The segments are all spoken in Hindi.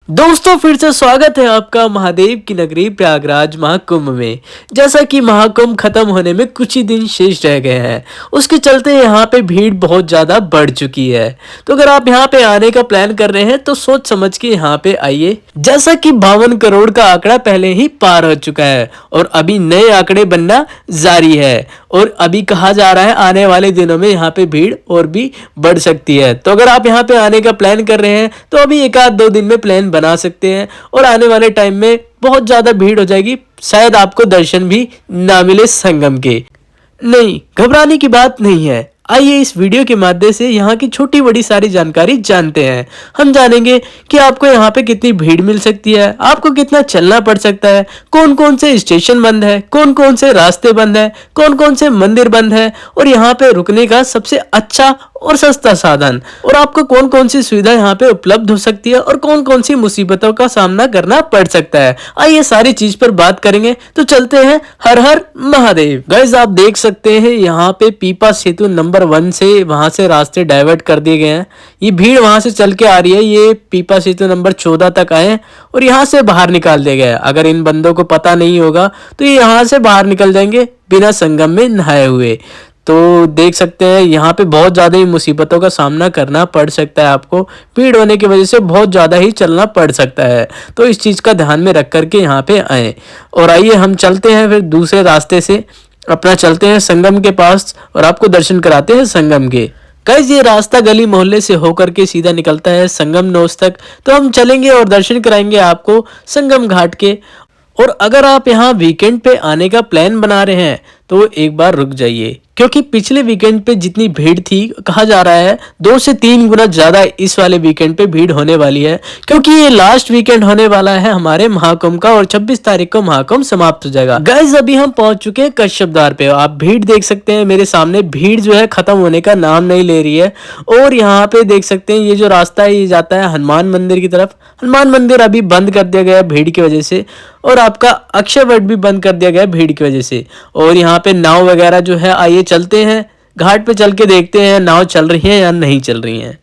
दोस्तों फिर से स्वागत है आपका महादेव की नगरी प्रयागराज महाकुंभ में। जैसा कि महाकुंभ खत्म होने में कुछ ही दिन शेष रह गए हैं, उसके चलते यहाँ पे भीड़ बहुत ज़्यादा बढ़ चुकी है। तो अगर आप यहाँ पे आने का प्लान कर रहे हैं तो सोच समझ के यहाँ पे आइए। जैसा कि 52 करोड़ का आंकड़ा पहले ही पार हो चुका है और अभी नए आंकड़े बनना जारी है और अभी कहा जा रहा है आने वाले दिनों में यहाँ पे भीड़ और भी बढ़ सकती है। तो अगर आप यहाँ पे आने का प्लान कर रहे हैं तो अभी 1-2 दिन में प्लान बना सकते हैं और आने वाले टाइम में बहुत ज़्यादा भीड़ हो जाएगी, शायद आपको दर्शन भी ना मिले संगम के। नहीं, घबराने की बात नहीं है। आइए इस वीडियो के माध्यम से यहाँ की छोटी बड़ी सारी जानकारी जानते हैं। हम जानेंगे कि आपको यहाँ पे कितनी भीड़ मिल सकती है, आपको कितना चलना पड़ सकता है, कौन कौन से स्टेशन बंद है, कौन कौन से रास्ते बंद है, कौन कौन से मंदिर बंद है और यहाँ पे रुकने का सबसे अच्छा और सस्ता साधन, और आपको कौन कौन सी सुविधा यहाँ पे उपलब्ध हो सकती है और कौन कौन सी मुसीबतों का सामना करना पड़ सकता है। आइए सारी चीज पर बात करेंगे। तो चलते हैं। हर हर महादेव। गाइस आप देख सकते हैं यहाँ पे पीपा सेतु नंबर 1 से वहां से रास्ते डाइवर्ट कर दिए गए हैं। ये भीड़ वहां से चल के आ रही है, ये पीपा सेतु नंबर 14 तक आए और यहाँ से बाहर निकाल दिया गया है। अगर इन बंदों को पता नहीं होगा तो ये यहाँ से बाहर निकल जाएंगे बिना संगम में नहाए हुए। तो देख सकते हैं यहाँ पे बहुत ज़्यादा ही मुसीबतों का सामना करना पड़ सकता है। आपको भीड़ होने की वजह से बहुत ज़्यादा ही चलना पड़ सकता है, तो इस चीज़ का ध्यान में रख करके यहाँ पे आए। और आइए हम चलते हैं फिर दूसरे रास्ते से अपना चलते हैं संगम के पास और आपको दर्शन कराते हैं संगम के। गाइस ये रास्ता गली मोहल्ले से होकर के सीधा निकलता है संगम नोस तक। तो हम चलेंगे और दर्शन कराएंगे आपको संगम घाट के। और अगर आप यहाँ वीकेंड पे आने का प्लान बना रहे हैं तो एक बार रुक जाइए, क्योंकि पिछले वीकेंड पे जितनी भीड़ थी कहा जा रहा है 2 से 3 गुना ज्यादा इस वाले वीकेंड पे भीड़ होने वाली है, क्योंकि ये लास्ट वीकेंड होने वाला है हमारे महाकुंभ का और 26 तारीख को महाकुंभ समाप्त हो जाएगा। गाइस अभी हम पहुंच चुके हैं कश्यप द्वार पे। आप भीड़ देख सकते हैं मेरे सामने, भीड़ जो है खत्म होने का नाम नहीं ले रही है। और यहाँ पे देख सकते हैं ये जो रास्ता है ये जाता है हनुमान मंदिर की तरफ। हनुमान मंदिर अभी बंद कर दिया गया है भीड़ की वजह से, और आपका अक्षय वट भी बंद कर दिया गया है भीड़ की वजह से। और यहाँ पे नाव वगैरह जो है, आइए चलते हैं घाट पे चल के देखते हैं नाव चल रही है या नहीं चल रही है।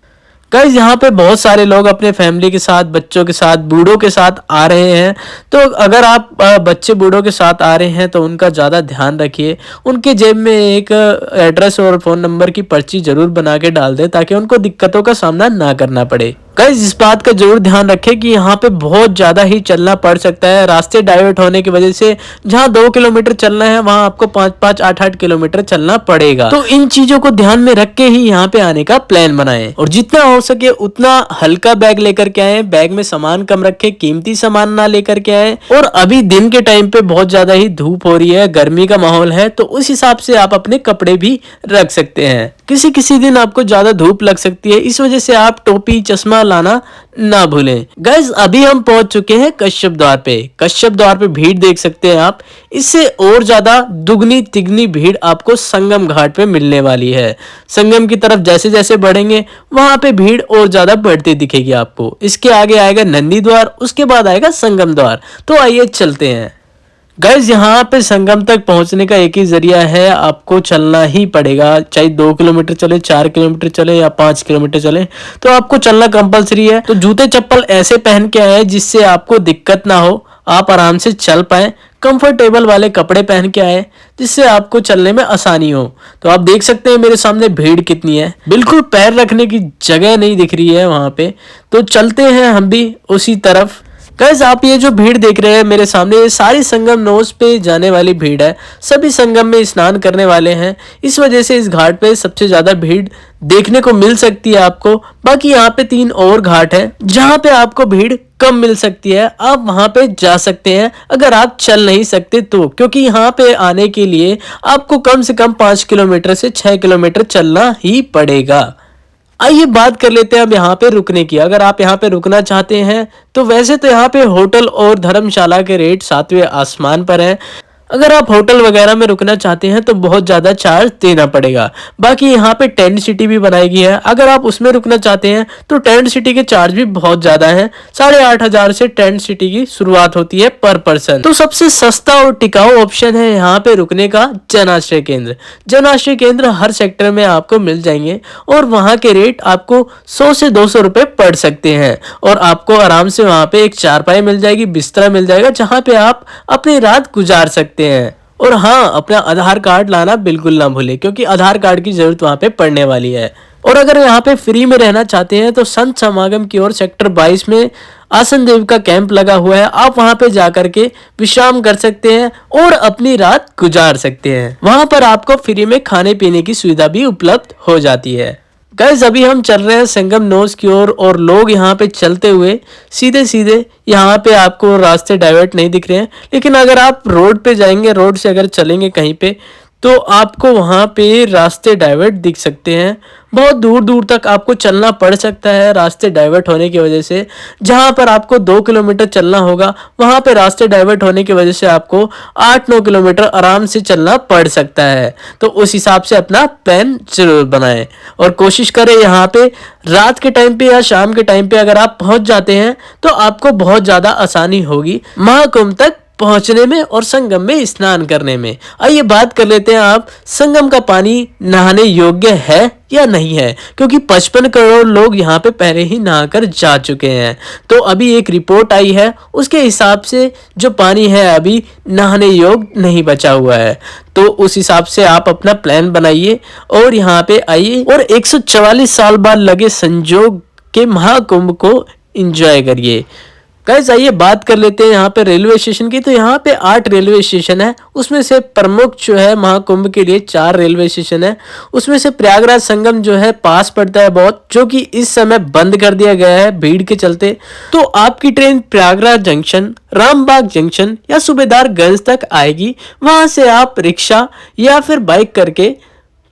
गाइस यहाँ पे बहुत सारे लोग अपने फैमिली के साथ, बच्चों के साथ, बूढ़ों के साथ आ रहे हैं। तो अगर आप बच्चे बूढ़ों के साथ आ रहे हैं तो उनका ज़्यादा ध्यान रखिए। उनके जेब में एक एड्रेस और फ़ोन नंबर की पर्ची जरूर बना के डाल दें ताकि उनको दिक्कतों का सामना ना करना पड़े। गाइस इस बात का जरूर ध्यान रखें कि यहाँ पे बहुत ज़्यादा ही चलना पड़ सकता है। रास्ते डाइवर्ट होने की वजह से जहाँ 2 किलोमीटर चलना है वहाँ आपको 5-5, 8-8 किलोमीटर चलना पड़ेगा। तो इन चीज़ों को ध्यान में रख के ही यहाँ पे आने का प्लान बनाएं और जितना हो सके उतना हल्का बैग लेकर के आए। बैग में सामान कम रखें, कीमती सामान ना लेकर के आए। और अभी दिन के टाइम पे बहुत ज़्यादा ही धूप हो रही है, गर्मी का माहौल है, तो उस हिसाब से आप अपने कपड़े भी रख सकते हैं। किसी किसी दिन आपको ज्यादा धूप लग सकती है, इस वजह से आप टोपी चश्मा लाना ना भूलें। गाइस अभी हम पहुंच चुके हैं कश्यप द्वार पे। कश्यप द्वार पे भीड़ देख सकते हैं आप, इससे और ज्यादा दुगनी तिगनी भीड़ आपको संगम घाट पे मिलने वाली है। संगम की तरफ जैसे जैसे बढ़ेंगे वहां पे भीड़ और ज्यादा बढ़ती दिखेगी आपको। इसके आगे आएगा नंदी द्वार, उसके बाद आएगा संगम द्वार। तो आइए चलते हैं। गाइज यहाँ पे संगम तक पहुंचने का एक ही जरिया है, आपको चलना ही पड़ेगा। चाहे 2 किलोमीटर चले, 4 किलोमीटर चले या 5 किलोमीटर चले, तो आपको चलना कंपलसरी है। तो जूते चप्पल ऐसे पहन के आए जिससे आपको दिक्कत ना हो, आप आराम से चल पाए। कंफर्टेबल वाले कपड़े पहन के आए जिससे आपको चलने में आसानी हो। तो आप देख सकते हैं मेरे सामने भीड़ कितनी है, बिल्कुल पैर रखने की जगह नहीं दिख रही है वहां पे। तो चलते हैं हम भी उसी तरफ। गाइस आप ये जो भीड़ देख रहे हैं मेरे सामने, ये सारी संगम नोस पे जाने वाली भीड़ है। सभी संगम में स्नान करने वाले हैं, इस वजह से इस घाट पे सबसे ज्यादा भीड़ देखने को मिल सकती है आपको। बाकी यहाँ पे 3 और घाट है जहाँ पे आपको भीड़ कम मिल सकती है, आप वहां पे जा सकते हैं अगर आप चल नहीं सकते तो, क्योंकि यहाँ पे आने के लिए आपको कम से कम 5 किलोमीटर से 6 किलोमीटर चलना ही पड़ेगा। आइए बात कर लेते हैं अब यहाँ पे रुकने की। अगर आप यहाँ पे रुकना चाहते हैं तो वैसे तो यहाँ पे होटल और धर्मशाला के रेट 7वें आसमान पर है। अगर आप होटल वगैरह में रुकना चाहते हैं तो बहुत ज़्यादा चार्ज देना पड़ेगा। बाकी यहाँ पे टेंट सिटी भी बनाई गई है, अगर आप उसमें रुकना चाहते हैं तो टेंट सिटी के चार्ज भी बहुत ज़्यादा है। 8,500 से टेंट सिटी की शुरुआत होती है पर पर्सन। तो सबसे सस्ता और टिकाऊ ऑप्शन है यहाँ पे रुकने का जन आश्रय केंद्र। जन आश्रय केंद्र हर सेक्टर में आपको मिल जाएंगे और वहाँ के रेट आपको 100 से 200 रुपए पड़ सकते हैं और आपको आराम से वहाँ पे एक चारपाई मिल जाएगी, बिस्तरा मिल जाएगा जहाँ पे आप अपनी रात गुजार सकते हैं। और हाँ, अपना आधार कार्ड लाना बिल्कुल ना भूले क्योंकि आधार कार्ड की जरूरत वहाँ पे पड़ने वाली है। और अगर यहाँ पे फ्री में रहना चाहते हैं तो संत समागम की ओर सेक्टर 22 में आसन देव का कैंप लगा हुआ है, आप वहाँ पे जाकर के विश्राम कर सकते हैं और अपनी रात गुजार सकते हैं। वहाँ पर आपको फ्री में खाने पीने की सुविधा भी उपलब्ध हो जाती है। गाइस अभी हम चल रहे हैं संगम नोज की ओर और लोग यहाँ पे चलते हुए सीधे सीधे यहाँ पे आपको रास्ते डाइवर्ट नहीं दिख रहे हैं, लेकिन अगर आप रोड पे जाएंगे, रोड से अगर चलेंगे कहीं पे तो आपको वहाँ पे रास्ते डाइवर्ट दिख सकते हैं। बहुत दूर दूर तक आपको चलना पड़ सकता है रास्ते डाइवर्ट होने की वजह से। जहाँ पर आपको 2 किलोमीटर चलना होगा वहाँ पे रास्ते डाइवर्ट होने की वजह से आपको 8-9 किलोमीटर आराम से चलना पड़ सकता है। तो उस हिसाब से अपना प्लान जरूर बनाएं और कोशिश करें यहाँ पे रात के टाइम पे या शाम के टाइम पे अगर आप पहुँच जाते हैं तो आपको बहुत ज़्यादा आसानी होगी महाकुंभ तक पहुंचने में और संगम में स्नान करने में। आइए बात कर लेते हैं आप संगम का पानी नहाने योग्य है या नहीं है, क्योंकि 55 करोड़ लोग यहाँ पे पहले ही नहाकर जा चुके हैं। तो अभी एक रिपोर्ट आई है, उसके हिसाब से जो पानी है अभी नहाने योग्य नहीं बचा हुआ है। तो उस हिसाब से आप अपना प्लान बनाइए और यहाँ पे आइए और 144 साल बाद लगे संजोग के महाकुंभ को एंजॉय करिए। गाइस आइए बात कर लेते हैं यहाँ पे रेलवे स्टेशन की। तो यहाँ पे 8 रेलवे स्टेशन है, उसमें से प्रमुख जो है महाकुंभ के लिए 4 रेलवे स्टेशन है। उसमें से प्रयागराज संगम जो है पास पड़ता है बहुत, जो कि इस समय बंद कर दिया गया है भीड़ के चलते। तो आपकी train Prayagraj junction, Rambagh junction या सूबेदारगंज तक आएगी। वहां से आप रिक्शा या फिर बाइक करके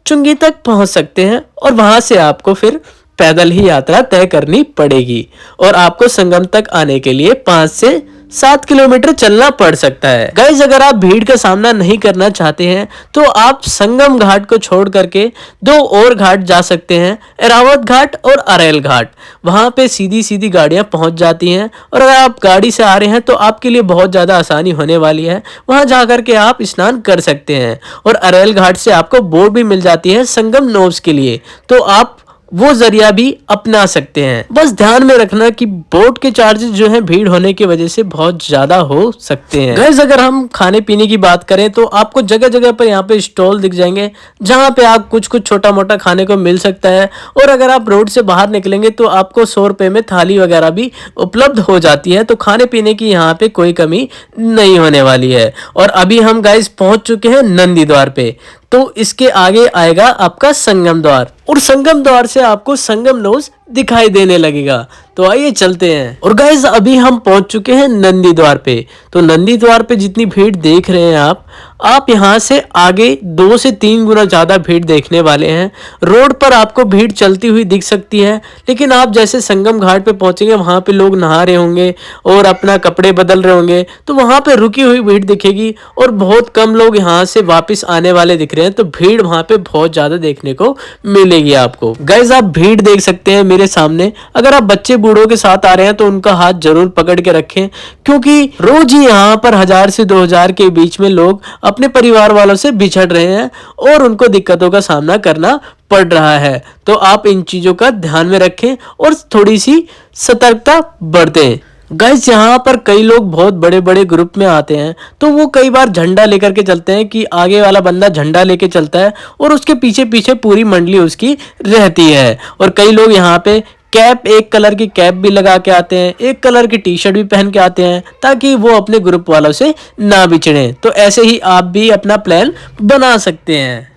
चुंगी तक पहुंच सकते हैं और वहां से आपको फिर पैदल ही यात्रा तय करनी पड़ेगी और आपको संगम तक आने के लिए 5 से 7 किलोमीटर चलना पड़ सकता है। गाइज अगर आप भीड़ का सामना नहीं करना चाहते हैं तो आप संगम घाट को छोड़ करके 2 और घाट जा सकते हैं, एरावत घाट और अरेल घाट। वहां पे सीधी सीधी गाड़ियां पहुंच जाती हैं और अगर आप गाड़ी से आ रहे हैं तो आपके लिए बहुत ज्यादा आसानी होने वाली है। वहां जाकर के आप स्नान कर सकते हैं और अरेल घाट से आपको बोट भी मिल जाती है संगम नोव्स के लिए, तो आप वो जरिया भी अपना सकते हैं। बस ध्यान में रखना कि बोट के चार्जेस जो हैं भीड़ होने की वजह से बहुत ज्यादा हो सकते हैं। गाइस अगर हम खाने पीने की बात करें तो आपको जगह जगह पर यहाँ पे स्टॉल दिख जाएंगे जहाँ पे आप कुछ कुछ छोटा मोटा खाने को मिल सकता है। और अगर आप रोड से बाहर निकलेंगे तो आपको 100 रुपए में थाली वगैरह भी उपलब्ध हो जाती है। तो खाने पीने की यहाँ पे कोई कमी नहीं होने वाली है। और अभी हम गाइस पहुंच चुके हैं नंदी द्वार पे, तो इसके आगे आएगा आपका संगम द्वार और संगम द्वार से आपको संगम नोज दिखाई देने लगेगा। तो आइए चलते हैं। और गाइस अभी हम पहुंच चुके हैं नंदी द्वार पे। तो नंदी द्वार पे जितनी भीड़ देख रहे हैं आप यहाँ से आगे 2 से 3 गुना ज्यादा भीड़ देखने वाले हैं। रोड पर आपको भीड़ चलती हुई दिख सकती है, लेकिन आप जैसे संगम घाट पे पहुंचेंगे वहां पे लोग नहा रहे होंगे और अपना कपड़े बदल रहे होंगे, तो वहां पे रुकी हुई भीड़ दिखेगी और बहुत कम लोग यहाँ से वापस आने वाले दिख रहे हैं। तो भीड़ वहां पे बहुत ज्यादा देखने को मिलेगी आपको। गाइस आप भीड़ देख सकते हैं मेरे सामने। अगर आप बच्चे बूढ़ों के साथ आ रहे हैं तो उनका हाथ जरूर पकड़ के रखें, क्योंकि रोज ही यहाँ पर 1000 से 2000 के बीच में लोग अपने परिवार वालों से बिछड़ रहे हैं और उनको दिक्कतों का सामना करना पड़ रहा है। तो आप इन चीजों का ध्यान में रखें और थोड़ी सी सतर्कता बरतें। गाइस यहाँ पर कई लोग बहुत बड़े बड़े ग्रुप में आते हैं, तो वो कई बार झंडा लेकर के चलते हैं कि आगे वाला बंदा झंडा लेके चलता है और उसके पीछे पीछे पूरी मंडली उसकी रहती है। और कई लोग यहाँ पे कैप, एक कलर की कैप भी लगा के आते हैं, एक कलर की टी शर्ट भी पहन के आते हैं ताकि वो अपने ग्रुप वालों से ना बिछड़े। तो ऐसे ही आप भी अपना प्लान बना सकते हैं।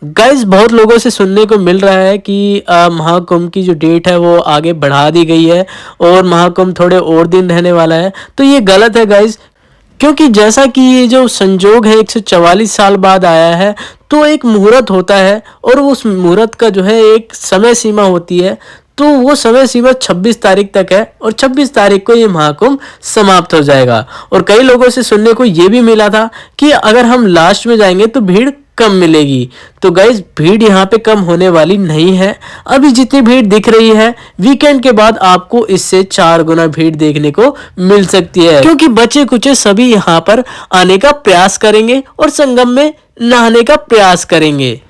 गाइस बहुत लोगों से सुनने को मिल रहा है कि महाकुंभ की जो डेट है वो आगे बढ़ा दी गई है और महाकुंभ थोड़े और दिन रहने वाला है। तो ये गलत है गाइस, क्योंकि जैसा कि ये जो संजोग है 144 साल बाद आया है, तो एक मुहूर्त होता है और उस मुहूर्त का जो है एक समय सीमा होती है। तो वो समय सीमा 26 तारीख तक है और 26 तारीख को ये महाकुंभ समाप्त हो जाएगा। और कई लोगों से सुनने को ये भी मिला था कि अगर हम लास्ट में जाएंगे तो भीड़ कम मिलेगी। तो गाइस भीड़ यहाँ पे कम होने वाली नहीं है। अभी जितनी भीड़ दिख रही है वीकेंड के बाद आपको इससे 4 गुना भीड़ देखने को मिल सकती है, क्योंकि बच्चे कुचे सभी यहाँ पर आने का प्रयास करेंगे और संगम में नहाने का प्रयास करेंगे।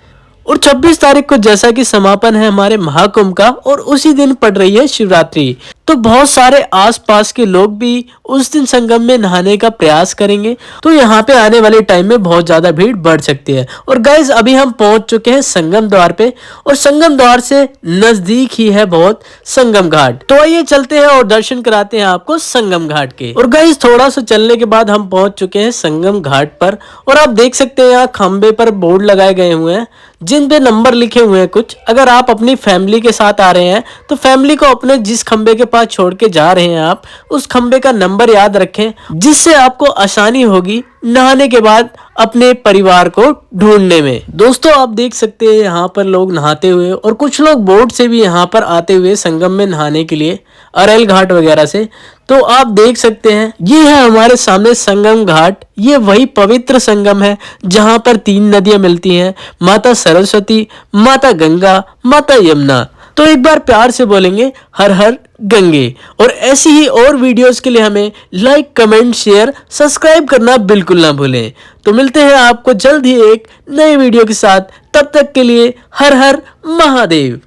और 26 तारीख को जैसा कि समापन है हमारे महाकुंभ का और उसी दिन पड़ रही है शिवरात्रि, तो बहुत सारे आसपास के लोग भी उस दिन संगम में नहाने का प्रयास करेंगे। तो यहाँ पे आने वाले टाइम में बहुत ज्यादा भीड़ बढ़ सकती है। और गाइज अभी हम पहुंच चुके हैं संगम द्वार पे और संगम द्वार से नजदीक ही है बहुत संगम घाट। तो आइए चलते हैं और दर्शन कराते हैं आपको संगम घाट के। और गाइज थोड़ा सा चलने के बाद हम पहुंच चुके हैं संगम घाट पर और आप देख सकते हैं यहाँ खंबे पर बोर्ड लगाए गए हुए हैं जिन पे नंबर लिखे हुए हैं कुछ। अगर आप अपनी फैमिली के साथ आ रहे हैं तो फैमिली को अपने जिस खंबे के पास छोड़ के जा रहे हैं आप उस खंबे का नंबर याद रखें, जिससे आपको आसानी होगी नहाने के बाद अपने परिवार को ढूंढने में। दोस्तों आप देख सकते हैं यहाँ पर लोग नहाते हुए और कुछ लोग बोट से भी यहाँ पर आते हुए संगम में नहाने के लिए, अरेल घाट वगैरह से। तो आप देख सकते हैं ये है हमारे सामने संगम घाट। ये वही पवित्र संगम है जहाँ पर 3 नदियां मिलती हैं, माता सरस्वती, माता गंगा, माता यमुना। तो एक बार प्यार से बोलेंगे हर हर गंगे। और ऐसी ही और वीडियोस के लिए हमें लाइक, कमेंट, शेयर, सब्सक्राइब करना बिल्कुल ना भूलें। तो मिलते हैं आपको जल्द ही एक नए वीडियो के साथ। तब तक के लिए हर हर महादेव।